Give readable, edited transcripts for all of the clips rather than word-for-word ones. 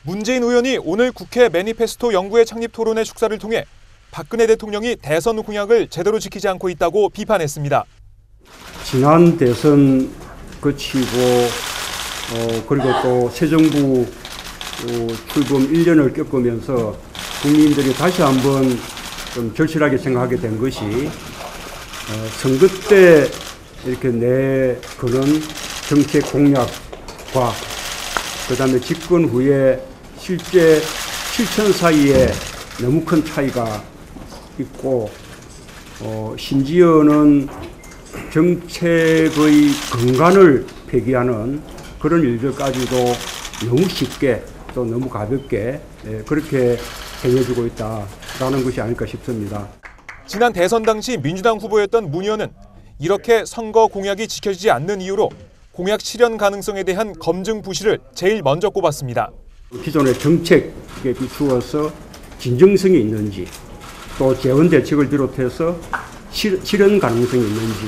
문재인 의원이 오늘 국회 매니페스토 연구회 창립 토론회 축사를 통해 박근혜 대통령이 대선 공약을 제대로 지키지 않고 있다고 비판했습니다. 지난 대선 거치고 그리고 또 새 정부 출범 1년을 겪으면서 국민들이 다시 한번 좀 절실하게 생각하게 된 것이 선거 때 이렇게 내거는 정책 공약과 그다음에 집권 후에 실제 실천 사이에 너무 큰 차이가 있고 심지어는 정책의 근간을 폐기하는 그런 일들까지도 너무 쉽게 또 너무 가볍게 그렇게 행해주고 있다라는 것이 아닐까 싶습니다. 지난 대선 당시 민주당 후보였던 문 의원은 이렇게 선거 공약이 지켜지지 않는 이유로 공약 실현 가능성에 대한 검증 부실을 제일 먼저 꼽았습니다. 기존의 정책에 비추어서 진정성이 있는지 또 재원 대책을 비롯해서 실현 가능성이 있는지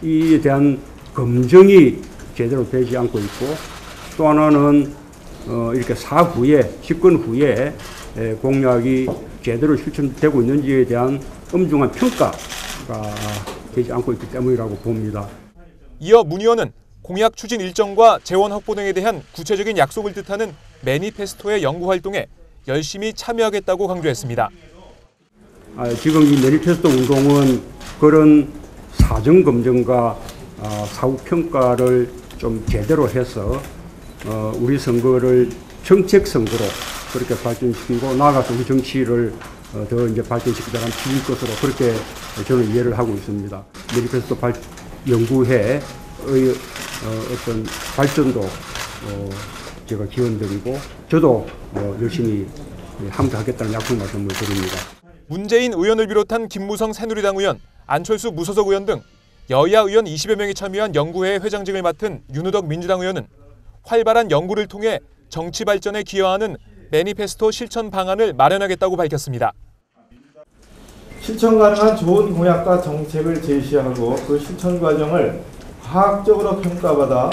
이에 대한 검증이 제대로 되지 않고 있고 또 하나는 이렇게 사후에 집권 후에 공약이 제대로 실천되고 있는지에 대한 엄중한 평가가 되지 않고 있기 때문이라고 봅니다. 이어 문 의원은 공약 추진 일정과 재원 확보 등에 대한 구체적인 약속을 뜻하는 매니페스토의 연구 활동에 열심히 참여하겠다고 강조했습니다. 지금 이 매니페스토 운동은 그런 사정 검증과 사후 평가를 좀 제대로 해서 우리 선거를 정책 선거로 그렇게 발전시키고 나아가서 우리 정치를 더 이제 발전시키자는 취지일 것으로 그렇게 저는 이해를 하고 있습니다. 매니페스토 연구회의 어떤 발전도 제가 기원드리고 저도 열심히 함께하겠다는 약속 말씀을 드립니다. 문재인 의원을 비롯한 김무성 새누리당 의원, 안철수 무소속 의원 등 여야 의원 20여 명이 참여한 연구회의 회장직을 맡은 윤우덕 민주당 의원은 활발한 연구를 통해 정치 발전에 기여하는 매니페스토 실천 방안을 마련하겠다고 밝혔습니다. 실천 가능한 좋은 공약과 정책을 제시하고 그 실천 과정을 과학적으로 평가받아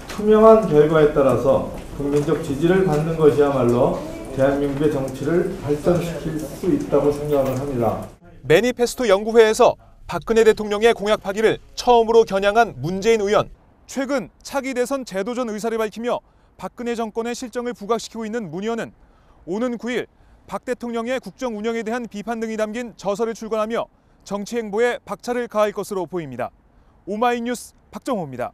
투명한 결과에 따라서 국민적 지지를 받는 것이야말로 대한민국의 정치를 발전시킬 수 있다고 생각을 합니다. 매니페스토 연구회에서 박근혜 대통령의 공약 파기를 처음으로 겨냥한 문재인 의원. 최근 차기 대선 재도전 의사를 밝히며 박근혜 정권의 실정을 부각시키고 있는 문 의원은 오는 9일 박 대통령의 국정 운영에 대한 비판 등이 담긴 저서를 출간하며 정치 행보에 박차를 가할 것으로 보입니다. 오마이뉴스 박정호입니다.